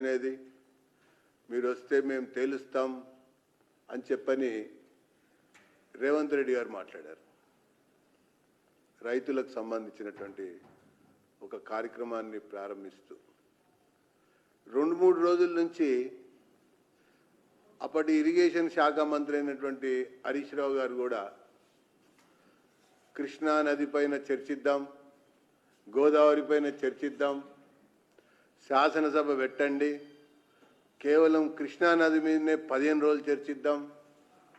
అనేది మీరు వస్తే మేము తేలుస్తాం అని చెప్పని రేవంత్ రెడ్డి గారు మాట్లాడారు. రైతులకు సంబంధించినటువంటి ఒక కార్యక్రమాన్ని ప్రారంభిస్తూ 2-3 రోజుల నుంచి అప్పటి ఇరిగేషన్ శాఖ మంత్రి అయినటువంటి హరీష్ రావు గారు కూడా కృష్ణా నది పైన చర్చిద్దాం, గోదావరి పైన చర్చిద్దాం, శాసనసభ పెట్టండి, కేవలం కృష్ణా నది మీదనే 15 రోజులు చర్చిద్దాం,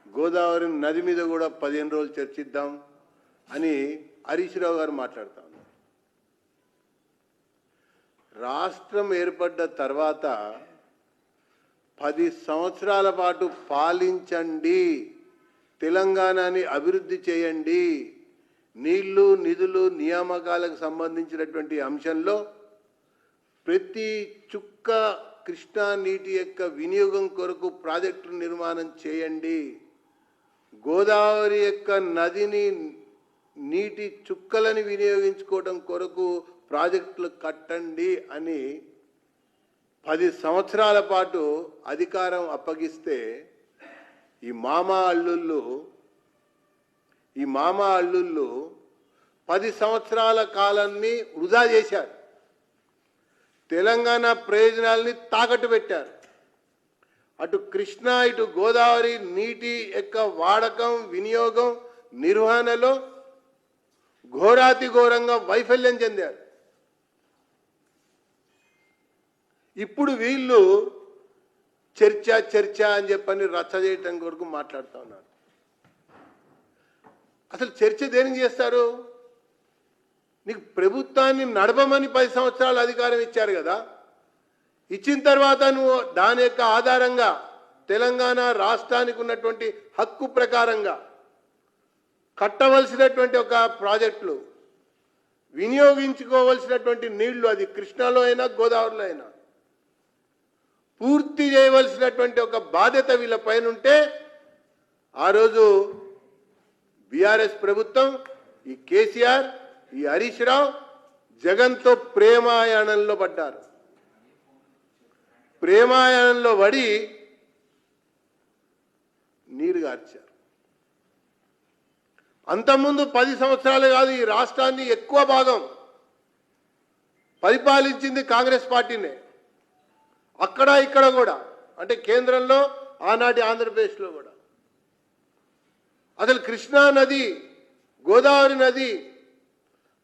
గోదావరి నది మీద కూడా 15 రోజులు చర్చిద్దాం అని హరీష్ రావు గారు మాట్లాడుతా ఉన్నారు. రాష్ట్రం ఏర్పడ్డ తర్వాత 10 సంవత్సరాల పాటు పాలించండి, తెలంగాణని అభివృద్ధి చేయండి, నీళ్లు నిధులు నియామకాలకు సంబంధించినటువంటి అంశంలో ప్రతి చుక్క కృష్ణా నీటి యొక్క వినియోగం కొరకు ప్రాజెక్టు నిర్మాణం చేయండి, గోదావరి యొక్క నదిని నీటి చుక్కలని వినియోగించుకోవడం కొరకు ప్రాజెక్టులు కట్టండి అని 10 సంవత్సరాల పాటు అధికారం అప్పగిస్తే ఈ మామ అల్లుళ్ళు 10 సంవత్సరాల కాలాన్ని వృధా చేశారు. తెలంగాణ ప్రయోజనాల్ని తాకట్టు పెట్టారు. అటు కృష్ణా ఇటు గోదావరి నీటి యొక్క వాడకం వినియోగం నిర్వహణలో ఘోరాతి ఘోరంగా వైఫల్యం చెందారు. ఇప్పుడు వీళ్ళు చర్చ అని చెప్పని రచ్చ చేయటం కొరకు మాట్లాడుతూ ఉన్నారు. అసలు చర్చ దేనికి చేస్తారు? నీకు ప్రభుత్వాన్ని నడపమని 10 సంవత్సరాలు అధికారం ఇచ్చారు కదా, ఇచ్చిన తర్వాత నువ్వు దాని యొక్క ఆధారంగా తెలంగాణ రాష్ట్రానికి ఉన్నటువంటి హక్కు ప్రకారంగా కట్టవలసినటువంటి ఒక ప్రాజెక్టులు, వినియోగించుకోవలసినటువంటి నీళ్లు, అది కృష్ణాలో అయినా గోదావరిలో అయినా పూర్తి చేయవలసినటువంటి ఒక బాధ్యత వీళ్ళ పైన ఉంటే ఆ రోజు బీఆర్ఎస్ ప్రభుత్వం, ఈ కేసీఆర్, ఈ హరీష్ రావు జగన్తో ప్రేమాయాణంలో పడ్డారు. ప్రేమాయాణంలో పడి నీరు గార్చారు. అంతకుముందు 10 సంవత్సరాలు కాదు, ఈ రాష్ట్రాన్ని ఎక్కువ భాగం పరిపాలించింది కాంగ్రెస్ పార్టీనే. అక్కడ ఇక్కడ కూడా, అంటే కేంద్రంలో ఆనాటి ఆంధ్రప్రదేశ్లో కూడా అసలు కృష్ణా నది గోదావరి నది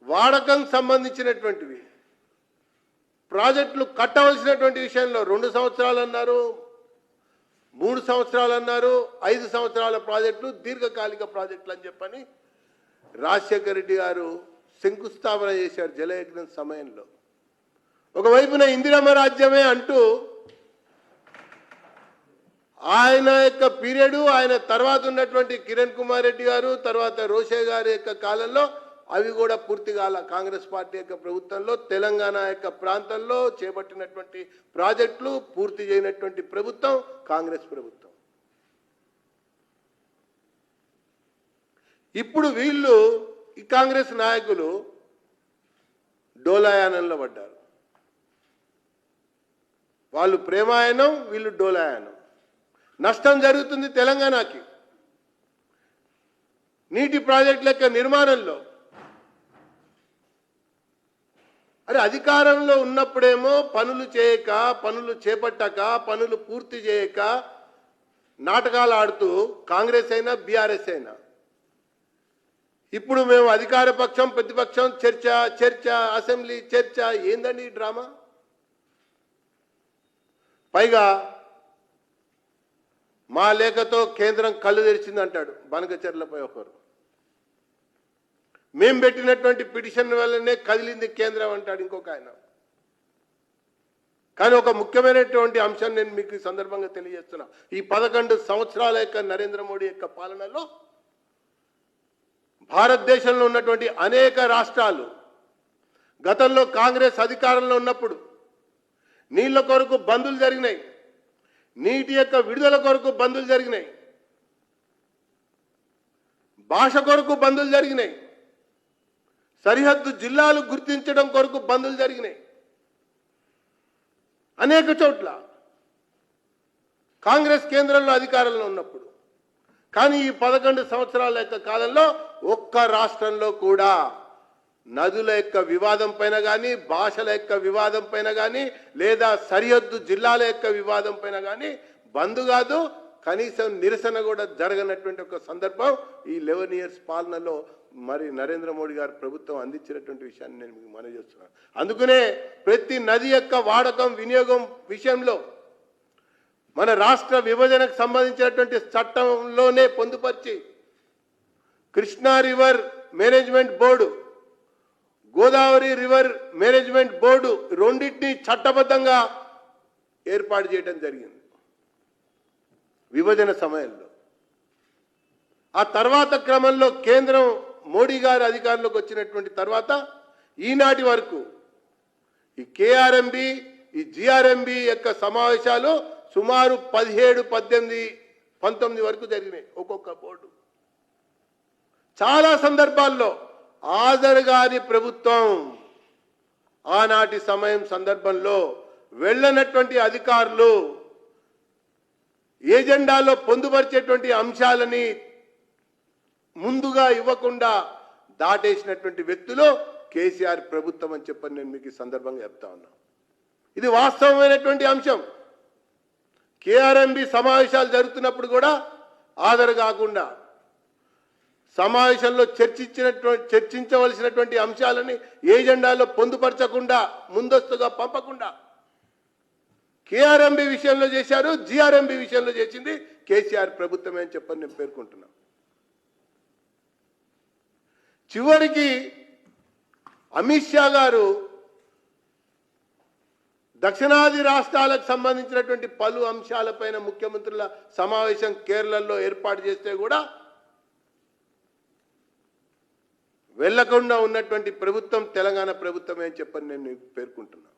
వాడకం సంబంధించినటువంటివి ప్రాజెక్టులు కట్టవలసినటువంటి విషయంలో 2 సంవత్సరాలు అన్నారు, 3 సంవత్సరాలు అన్నారు, 5 సంవత్సరాల ప్రాజెక్టులు దీర్ఘకాలిక ప్రాజెక్టులు అని చెప్పని రాజశేఖర రెడ్డి గారు శంకుస్థాపన చేశారు జలయజ్ఞం సమయంలో. ఒకవైపున ఇందిరమ్మ రాజ్యమే అంటూ ఆయన యొక్క పీరియడు, ఆయన తర్వాత ఉన్నటువంటి కిరణ్ కుమార్ రెడ్డి గారు, తర్వాత రోషే గారి యొక్క కాలంలో అవి కూడా పూర్తి కాల. కాంగ్రెస్ పార్టీ యొక్క ప్రభుత్వంలో తెలంగాణ యొక్క ప్రాంతంలో చేపట్టినటువంటి ప్రాజెక్టులు పూర్తి చేయనటువంటి ప్రభుత్వం కాంగ్రెస్ ప్రభుత్వం. ఇప్పుడు వీళ్ళు ఈ కాంగ్రెస్ నాయకులు డోలాయానంలో పడ్డారు. వాళ్ళు ప్రేమాయణం, వీళ్ళు డోలాయనం. నష్టం జరుగుతుంది తెలంగాణకి నీటి ప్రాజెక్టుల యొక్క నిర్మాణంలో. అరే అధికారంలో ఉన్నప్పుడేమో పనులు చేయక, పనులు చేపట్టక, పనులు పూర్తి చేయక నాటకాలు ఆడుతూ కాంగ్రెస్ అయినా బీఆర్ఎస్ అయినా, ఇప్పుడు మేము అధికార పక్షం ప్రతిపక్షం చర్చ అసెంబ్లీ చర్చ, ఏందండి ఈ డ్రామా? పైగా మా లేఖతో కేంద్రం కళ్ళు తెరిచింది అంటాడు బనకచెర్లపై ఒకరు. మేం పెట్టినటువంటి పిటిషన్ వల్లనే కదిలింది కేంద్రం అంటాడు ఇంకొక ఆయన. కానీ ఒక ముఖ్యమైనటువంటి అంశం నేను మీకు ఈ సందర్భంగా తెలియజేస్తున్నా. ఈ 11 సంవత్సరాల యొక్క నరేంద్ర మోడీ యొక్క పాలనలో భారతదేశంలో ఉన్నటువంటి అనేక రాష్ట్రాలు గతంలో కాంగ్రెస్ అధికారంలో ఉన్నప్పుడు నీళ్ల కొరకు బందులు జరిగినాయి, నీటి యొక్క విడుదల కొరకు బందులు జరిగినాయి, భాష కొరకు బందులు జరిగినాయి, సరిహద్దు జిల్లాలు గుర్తించడం కొరకు బందులు జరిగినాయి. అనేక చోట్ల కాంగ్రెస్ కేంద్రంలో అధికారంలో ఉన్నప్పుడు. కానీ ఈ 11 సంవత్సరాల యొక్క కాలంలో ఒక్క రాష్ట్రంలో కూడా నదుల యొక్క వివాదం పైన కానీ, భాషల యొక్క వివాదం పైన కానీ, లేదా సరిహద్దు జిల్లాల యొక్క వివాదం పైన కానీ బంద్ కాదు, కనీసం నిరసన కూడా జరగనటువంటి ఒక సందర్భం ఈ 11 ఇయర్స్ పాలనలో మరి నరేంద్ర మోడీ గారు ప్రభుత్వం అందించినటువంటి విషయాన్ని నేను మీకు మనవి చేస్తున్నాను. అందుకనే ప్రతి నది యొక్క వాడకం, వినియోగం విషయంలో మన రాష్ట్ర విభజనకు సంబంధించినటువంటి చట్టంలోనే పొందుపరిచి Krishna river management board, Godavari river management board రెండింటినీ చట్టబద్ధంగా ఏర్పాటు చేయడం జరిగింది విభజన సమయంలో. ఆ తర్వాత క్రమంలో కేంద్రం మోడీ గారు అధికారంలోకి వచ్చినటువంటి తర్వాత ఈనాటి వరకు ఈ కేఆర్ఎంబి, ఈ జిఆర్ఎంబి యొక్క సమావేశాలు సుమారు 17, 18, 19 వరకు జరిగినాయి ఒక్కొక్క బోర్డు. చాలా సందర్భాల్లో ఆదరగాని ప్రభుత్వం ఆనాటి సందర్భంలో వెళ్ళనటువంటి అధికారులు ఏజెండాలో పొందుపరిచేటువంటి అంశాలని ముందుగా ఇవ్వకుండా దాటేసినటువంటి వ్యక్తులు కేసీఆర్ ప్రభుత్వం అని చెప్పని నేను మీకు ఈ సందర్భంగా చెప్తా ఉన్నా. ఇది వాస్తవమైనటువంటి అంశం. కేఆర్ఎంబి సమావేశాలు జరుగుతున్నప్పుడు కూడా ఆదర కాకుండా, సమావేశంలో చర్చించవలసినటువంటి అంశాలని ఏజెండాలో పొందుపరచకుండా, ముందస్తుగా పంపకుండా కేఆర్ఎంబి విషయంలో చేశారు, జిఆర్ఎంబి విషయంలో చేసింది కేసీఆర్ ప్రభుత్వమే అని చెప్పని నేను పేర్కొంటున్నా. చివరికి అమిత్ షా గారు దక్షిణాది రాష్ట్రాలకు సంబంధించినటువంటి పలు అంశాలపైన ముఖ్యమంత్రుల సమావేశం కేరళలో ఏర్పాటు చేస్తే కూడా వెళ్లకుండా ఉన్నటువంటి ప్రభుత్వం తెలంగాణ ప్రభుత్వమే అని చెప్పని నేను పేర్కొంటున్నా.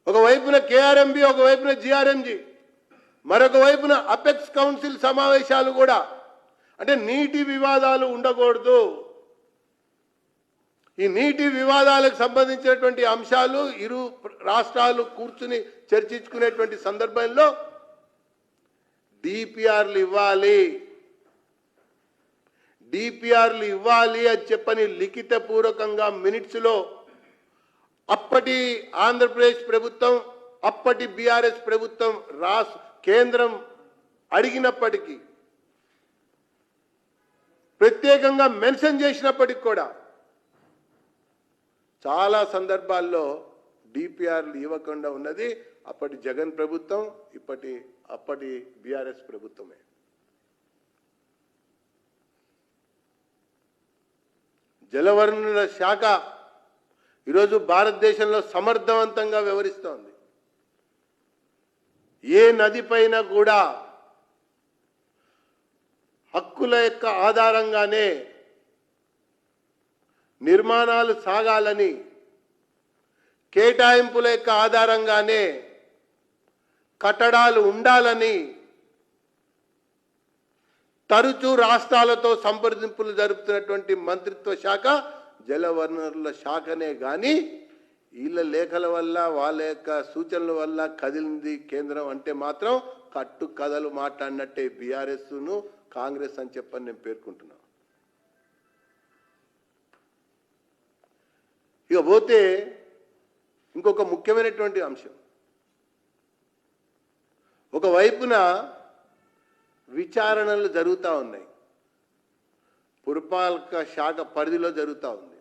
ఒకవైపున కేఆర్ఎంబి, ఒకవైపున జిఆర్ఎంజి, మరొక వైపున అపెక్స్ కౌన్సిల్ సమావేశాలు కూడా. అంటే నీటి వివాదాలు ఉండకూడదు. ఈ నీటి వివాదాలకు సంబంధించినటువంటి అంశాలు ఇరు రాష్ట్రాలు కూర్చుని చర్చించుకునేటువంటి సందర్భంలో డిపిఆర్లు ఇవ్వాలి అని చెప్పని లిఖితపూర్వకంగా మినిట్స్లో అప్పటి ఆంధ్రప్రదేశ్ ప్రభుత్వం, అప్పటి బీఆర్ఎస్ ప్రభుత్వం కేంద్రం అడిగినప్పటికీ, ప్రత్యేకంగా మెన్షన్ చేసినప్పటికీ కూడా చాలా సందర్భాల్లో డిపిఆర్లు ఇవ్వకుండా ఉన్నది అప్పటి జగన్ ప్రభుత్వం, అప్పటి బీఆర్ఎస్ ప్రభుత్వమే. జలవనరుల శాఖ ఈరోజు భారతదేశంలో సమర్థవంతంగా వ్యవహరిస్తోంది. ఏ నది పైన కూడా హక్కుల యొక్క ఆధారంగానే నిర్మాణాలు సాగాలని, కేటాయింపుల యొక్క ఆధారంగానే కట్టడాలు ఉండాలని తరచూ రాష్ట్రాలతో సంప్రదింపులు జరుపుతున్నటువంటి మంత్రిత్వ శాఖ జలవనరుల శాఖనే కానీ వీళ్ళ లేఖల వల్ల, వాళ్ళ యొక్క సూచనల వల్ల కదిలింది కేంద్రం అంటే మాత్రం కట్టు కథలు మాట్లాడినట్టే బీఆర్ఎస్ను కాంగ్రెస్ అని చెప్పని నేను పేర్కొంటున్నాను. ఇక పోతే ఇంకొక ముఖ్యమైనటువంటి అంశం, ఒకవైపున విచారణలు జరుగుతూ ఉన్నాయి, పురపాలక శాఖ పరిధిలో జరుగుతూ ఉంది,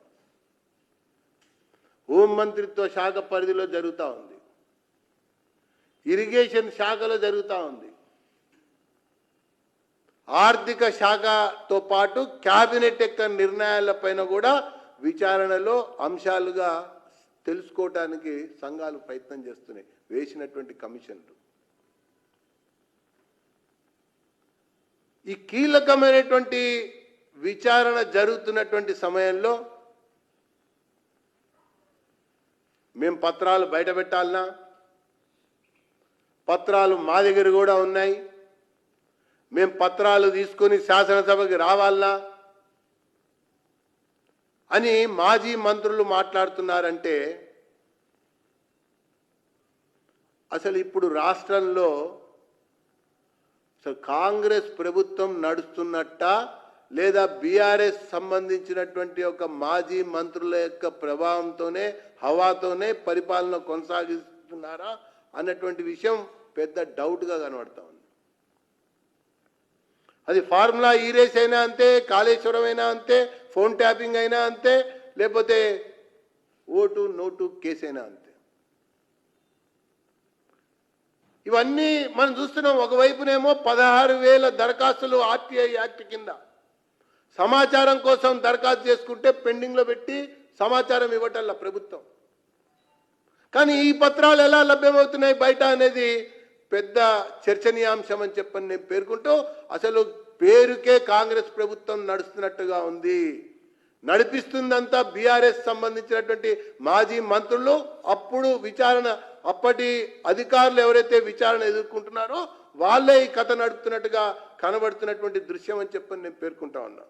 హోంమంత్రిత్వ శాఖ పరిధిలో జరుగుతూ ఉంది, ఇరిగేషన్ శాఖలో జరుగుతూ ఉంది, ఆర్థిక శాఖతో పాటు క్యాబినెట్ యొక్క నిర్ణయాలపైన కూడా విచారణలో అంశాలుగా తెలుసుకోవటానికి సంఘాలు ప్రయత్నం చేస్తున్నాయి, వేసినటువంటి కమిషన్లు. ఈ కీలకమైనటువంటి విచారణ జరుగుతున్నటువంటి సమయంలో మేము పత్రాలు బయట పెట్టాలనా, పత్రాలు మా దగ్గర కూడా ఉన్నాయి, మేము పత్రాలు తీసుకొని శాసనసభకి రావాలనా అని మాజీ మంత్రులు మాట్లాడుతున్నారంటే అసలు ఇప్పుడు రాష్ట్రంలో కాంగ్రెస్ ప్రభుత్వం నడుస్తున్నట్ట లేదా బీఆర్ఎస్ సంబంధించినటువంటి ఒక మాజీ మంత్రుల యొక్క ప్రభావంతోనే హవాతోనే పరిపాలన కొనసాగిస్తున్నారా అన్నటువంటి విషయం పెద్ద డౌట్గా కనబడతా ఉంది. అది ఫార్ములా ఈ రేస్ అయినా అంతే, కాళేశ్వరం అయినా అంతే, ఫోన్ ట్యాపింగ్ అయినా అంతే, లేకపోతే ఓటు నోటు కేసు అయినా అంతే. ఇవన్నీ మనం చూస్తున్నాం. ఒకవైపునేమో 16,000 దరఖాస్తులు ఆర్టీఐ యాక్ట్ కింద సమాచారం కోసం దరఖాస్తు చేసుకుంటే పెండింగ్లో పెట్టి సమాచారం ఇవ్వటల్లా ప్రభుత్వం. కానీ ఈ పత్రాలు ఎలా లభ్యమవుతున్నాయి బయట అనేది పెద్ద చర్చనీయాంశం అని చెప్పని నేను పేర్కొంటూ, అసలు పేరుకే కాంగ్రెస్ ప్రభుత్వం నడుస్తున్నట్టుగా ఉంది. నడిపిస్తుందంతా బీఆర్ఎస్ సంబంధించినటువంటి మాజీ మంత్రులు. అప్పుడు విచారణ, అప్పటి అధికారులు ఎవరైతే విచారణ ఎదుర్కొంటున్నారో వాళ్ళే ఈ కథ నడుపుతున్నట్టుగా కనబడుతున్నటువంటి దృశ్యం అని చెప్పని నేను పేర్కొంటా ఉన్నా.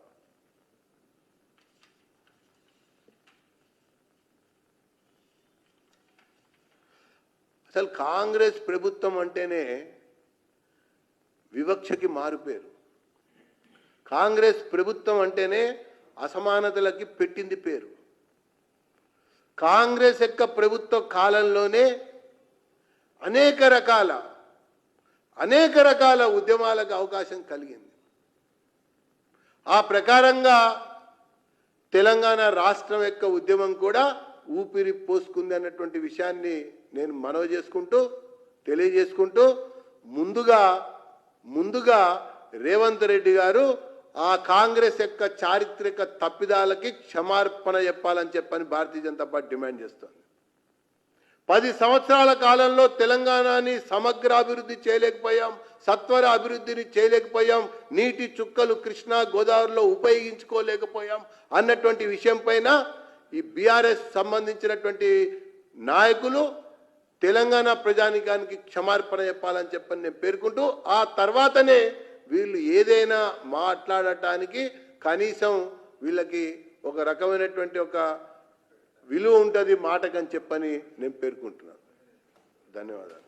అసలు కాంగ్రెస్ ప్రభుత్వం అంటేనే వివక్షకి మారుపేరు. కాంగ్రెస్ ప్రభుత్వం అంటేనే అసమానతలకి పెట్టింది పేరు. కాంగ్రెస్ యొక్క ప్రభుత్వ కాలంలోనే అనేక రకాల ఉద్యమాలకు అవకాశం కలిగింది. ఆ ప్రకారంగా తెలంగాణ రాష్ట్రం యొక్క ఉద్యమం కూడా ఊపిరి పోసుకుంది అన్నటువంటి విషయాన్ని నేను మనవి చేసుకుంటూ తెలియజేసుకుంటూ, ముందుగా రేవంత్ రెడ్డి గారు ఆ కాంగ్రెస్ యొక్క చారిత్రక తప్పిదాలకి క్షమార్పణ చెప్పాలని చెప్పని భారతీయ జనతా పార్టీ డిమాండ్ చేస్తోంది. 10 సంవత్సరాల కాలంలో తెలంగాణని సమగ్ర అభివృద్ధి చేయలేకపోయాం, సత్వర అభివృద్ధిని చేయలేకపోయాం, నీటి చుక్కలు కృష్ణా గోదావరిలో ఉపయోగించుకోలేకపోయాం అన్నటువంటి విషయం పైన ఈ బీఆర్ఎస్ సంబంధించినటువంటి నాయకులు తెలంగాణ ప్రజానికానికి క్షమార్పణ చెప్పాలని చెప్పని నేను పేర్కొంటూ, ఆ తర్వాతనే వీళ్ళు ఏదైనా మాట్లాడటానికి కనీసం వీళ్ళకి ఒక రకమైనటువంటి ఒక విలువ ఉంటుంది మాటకని చెప్పని నేను పేర్కొంటున్నాను. ధన్యవాదాలు.